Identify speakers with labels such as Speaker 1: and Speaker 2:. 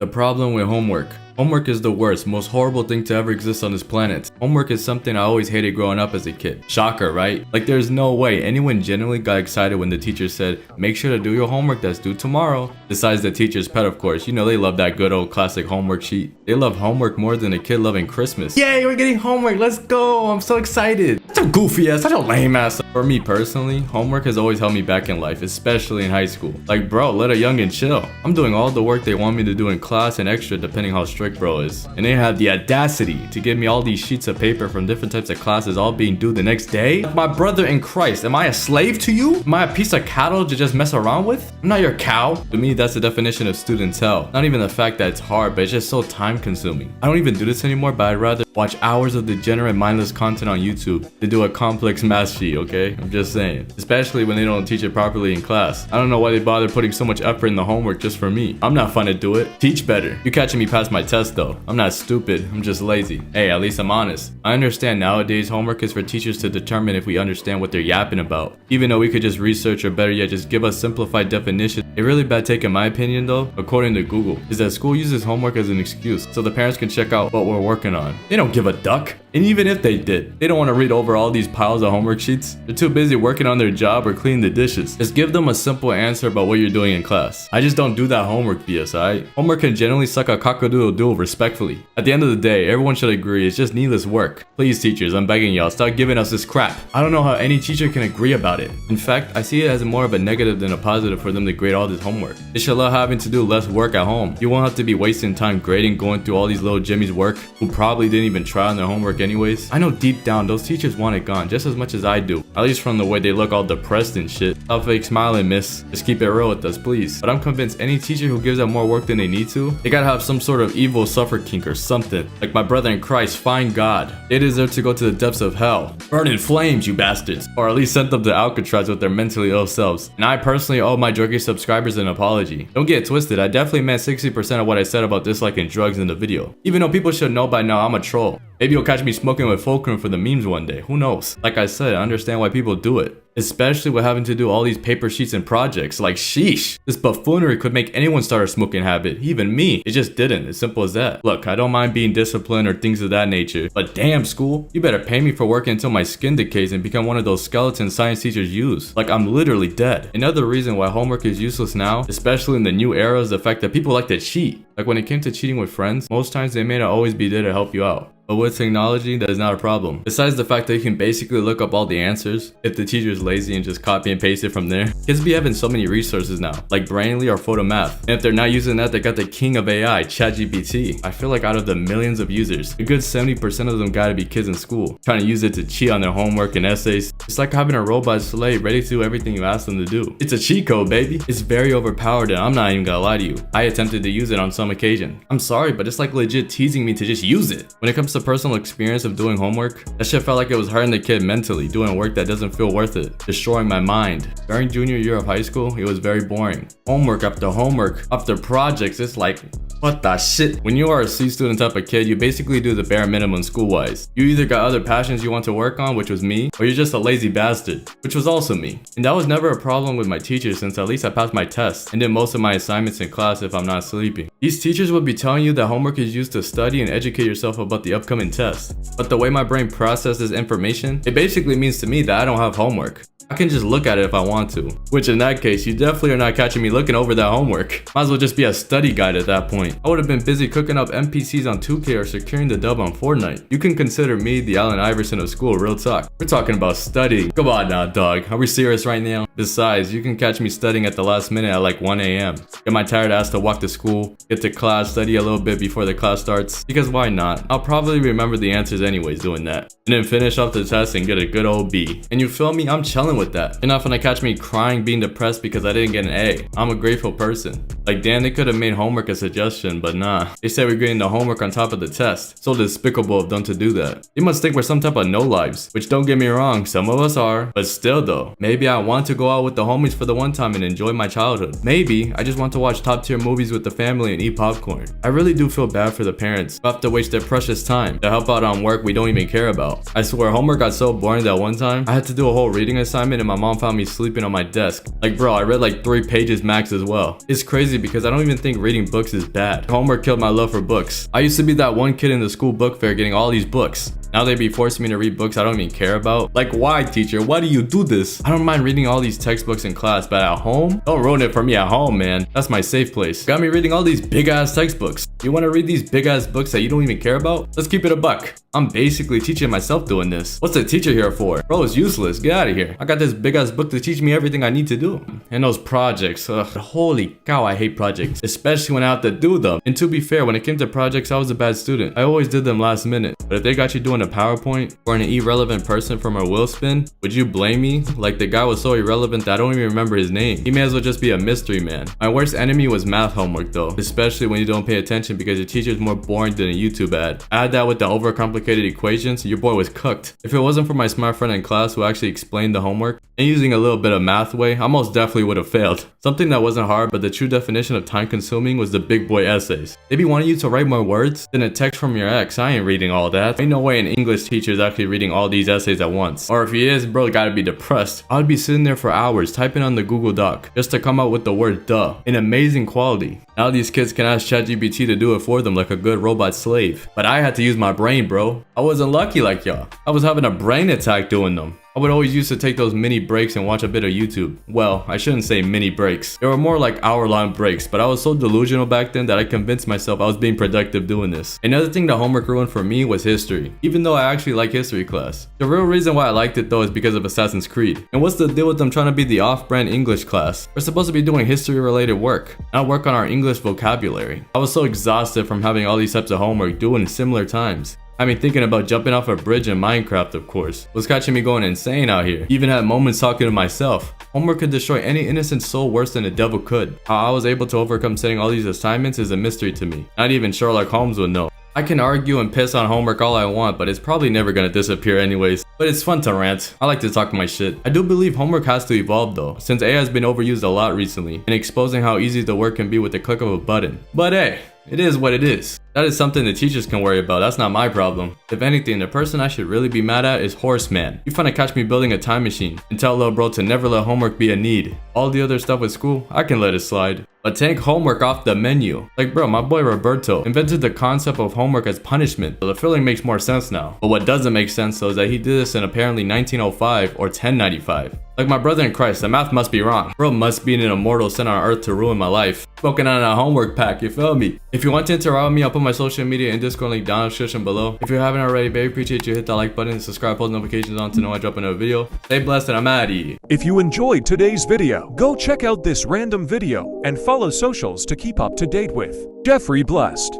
Speaker 1: The problem with homework. Homework is the worst, most horrible thing to ever exist on this planet. Homework is something I always hated growing up as a kid. Shocker, right? Like there's no way anyone genuinely got excited when the teacher said, make sure to do your homework that's due tomorrow. Besides the teacher's pet, of course. You know they love that good old classic homework sheet. They love homework more than a kid loving Christmas. Yay, we're getting homework, let's go, I'm so excited. Such a goofy ass, such a lame ass. For me personally, homework has always held me back in life, especially in high school. Like bro, let a youngin' chill. I'm doing all the work they want me to do in class and extra depending how strict bro is. And they have the audacity to give me all these sheets of paper from different types of classes all being due the next day? My brother in Christ, am I a slave to you? Am I a piece of cattle to just mess around with? I'm not your cow. To me, that's the definition of student hell. Not even the fact that it's hard, but it's just so time consuming. I don't even do this anymore, but I'd rather watch hours of degenerate mindless content on YouTube to do a complex math sheet, okay? I'm just saying. Especially when they don't teach it properly in class. I don't know why they bother putting so much effort in the homework just for me. I'm not fun to do it. Teach better. You're catching me past my test though. I'm not stupid, I'm just lazy. Hey, at least I'm honest. I understand nowadays homework is for teachers to determine if we understand what they're yapping about. Even though we could just research or better yet just give us simplified definitions. A really bad take in my opinion though, according to Google, is that school uses homework as an excuse so the parents can check out what we're working on. They don't give a duck. And even if they did, they don't want to read over all these piles of homework sheets. They're too busy working on their job or cleaning the dishes. Just give them a simple answer about what you're doing in class. I just don't do that homework BS, alright? Homework can generally suck a cock-a-doodle-doo respectfully. At the end of the day, everyone should agree it's just needless work. Please teachers, I'm begging y'all, stop giving us this crap. I don't know how any teacher can agree about it. In fact, I see it as more of a negative than a positive for them to grade all this homework. They should allow having to do less work at home. You won't have to be wasting time grading going through all these little Jimmy's work who probably didn't even try on their homework anyways. I know deep down those teachers want it gone just as much as I do. At least from the way they look all depressed and shit. Stop fake smiling, miss. Just keep it real with us, please. But I'm convinced any teacher who gives out more work than they need to, they gotta have some sort of evil suffer kink or something. Like my brother in Christ, find God. They deserve to go to the depths of hell. Burn in flames, you bastards. Or at least send them to Alcatraz with their mentally ill selves. And I personally owe my druggy subscribers an apology. Don't get it twisted, I definitely meant 60% of what I said about disliking drugs in the video. Even though people should know by now I'm a troll. Maybe you'll catch me smoking with Fulcrum for the memes one day, who knows? Like I said, I understand why people do it. Especially with having to do all these paper sheets and projects, like sheesh. This buffoonery could make anyone start a smoking habit, even me. It just didn't, as simple as that. Look, I don't mind being disciplined or things of that nature, but damn school, you better pay me for working until my skin decays and become one of those skeletons science teachers use. Like I'm literally dead. Another reason why homework is useless now, especially in the new era, is the fact that people like to cheat. Like when it came to cheating with friends, most times they may not always be there to help you out. But with technology, that is not a problem. Besides the fact that you can basically look up all the answers if the teacher is lazy and just copy and paste it from there. Kids be having so many resources now, like Brainly or Photomath. And if they're not using that, they got the king of AI, ChatGPT. I feel like out of the millions of users, a good 70% of them gotta be kids in school, trying to use it to cheat on their homework and essays. It's like having a robot slave ready to do everything you ask them to do. It's a cheat code, baby. It's very overpowered and I'm not even gonna lie to you. I attempted to use it on some occasion. I'm sorry, but it's like legit teasing me to just use it. When it comes to personal experience of doing homework, that shit felt like it was hurting the kid mentally, doing work that doesn't feel worth it, destroying my mind. During junior year of high school, it was very boring. Homework after projects, it's like, what the shit? When you are a C student type of kid, you basically do the bare minimum school-wise. You either got other passions you want to work on, which was me, or you're just a lazy bastard, which was also me. And that was never a problem with my teachers since at least I passed my tests and did most of my assignments in class if I'm not sleeping. These teachers would be telling you that homework is used to study and educate yourself about the upcoming test. But the way my brain processes information, it basically means to me that I don't have homework. I can just look at it if I want to. Which in that case, you definitely are not catching me looking over that homework. Might as well just be a study guide at that point. I would have been busy cooking up NPCs on 2K or securing the dub on Fortnite. You can consider me the Allen Iverson of school, real talk. We're talking about studying. Come on now, dog. Are we serious right now? Besides, you can catch me studying at the last minute at like 1 AM. Get my tired ass to walk to school, get to class, study a little bit before the class starts. Because why not? I'll probably remember the answers anyways doing that. And then finish off the test and get a good old B. And you feel me? I'm chilling with that. You're not gonna catch me crying being depressed because I didn't get an A. I'm a grateful person. Like damn, they could have made homework a suggestion, but nah. They said we're getting the homework on top of the test. So despicable of them to do that. They must think we're some type of no-lives. Which don't get me wrong, some of us are. But still though, maybe I want to go out with the homies for the one time and enjoy my childhood. Maybe I just want to watch top tier movies with the family and eat popcorn. I really do feel bad for the parents who have to waste their precious time to help out on work we don't even care about. I swear homework got so boring that one time I had to do a whole reading assignment and my mom found me sleeping on my desk. Like bro, I read like 3 pages max as well. It's crazy because I don't even think reading books is bad. bad. Homework killed my love for books. I used to be that one kid in the school book fair getting all these books. Now they be forcing me to read books I don't even care about. Like, why, teacher? Why do you do this? I don't mind reading all these textbooks in class, but at home? Don't ruin it for me at home, man. That's my safe place. Got me reading all these big-ass textbooks. You want to read these big-ass books that you don't even care about? Let's keep it a buck. I'm basically teaching myself doing this. What's a teacher here for? Bro, it's useless. Get out of here. I got this big-ass book to teach me everything I need to do. And those projects, ugh. Holy cow, I hate projects. Especially when I have to do them. And to be fair, when it came to projects, I was a bad student. I always did them last minute. But if they got you doing a PowerPoint or an irrelevant person from a wheel spin, would you blame me? Like, the guy was so irrelevant that I don't even remember his name. He may as well just be a mystery man. My worst enemy was math homework though, especially when you don't pay attention because your teacher's more boring than a YouTube ad. Add that with the overcomplicated equations, your boy was cooked. If it wasn't for my smart friend in class who actually explained the homework and using a little bit of math way, I most definitely would have failed. Something that wasn't hard, but the true definition of time consuming was the big boy essays. They be wanting you to write more words than a text from your ex. I ain't reading all that. Ain't no way an English teacher is actually reading all these essays at once. Or if he is, bro, gotta be depressed. I would be sitting there for hours typing on the Google Doc just to come out with the word duh in amazing quality. Now these kids can ask ChatGPT to do it for them like a good robot slave. But I had to use my brain, bro. I wasn't lucky like y'all. I was having a brain attack doing them. I would always used to take those mini breaks and watch a bit of YouTube. Well, I shouldn't say mini breaks. They were more like hour-long breaks, but I was so delusional back then that I convinced myself I was being productive doing this. Another thing that homework ruined for me was history, even though I actually like history class. The real reason why I liked it though is because of Assassin's Creed. And what's the deal with them trying to be the off-brand English class? We're supposed to be doing history-related work, not work on our English vocabulary. I was so exhausted from having all these types of homework due in similar times. I mean, thinking about jumping off a bridge in Minecraft, of course, was catching me going insane out here. Even had moments talking to myself. Homework could destroy any innocent soul worse than the devil could. How I was able to overcome setting all these assignments is a mystery to me. Not even Sherlock Holmes would know. I can argue and piss on homework all I want, but it's probably never gonna disappear anyways. But it's fun to rant. I like to talk my shit. I do believe homework has to evolve though, since AI has been overused a lot recently, and exposing how easy the work can be with the click of a button. But hey, it is what it is. That is something the teachers can worry about, that's not my problem. If anything, the person I should really be mad at is Horseman. You finna catch me building a time machine and tell little bro to never let homework be a need. All the other stuff with school, I can let it slide. But take homework off the menu. Like bro, my boy Roberto invented the concept of homework as punishment, so the feeling makes more sense now. But what doesn't make sense though is that he did this in apparently 1905 or 1095. Like my brother in Christ, the math must be wrong. Bro must be an immortal sent on earth to ruin my life. Spoken on a homework pack, you feel me? If you want to interact with me, I'll put my social media and Discord link down in the description below. If you haven't already, very appreciate you hit that like button and subscribe, post notifications on to know I drop another video. Stay blessed and I'm out of here.
Speaker 2: If you enjoyed today's video, go check out this random video and follow socials to keep up to date with Jeffrey Blessed.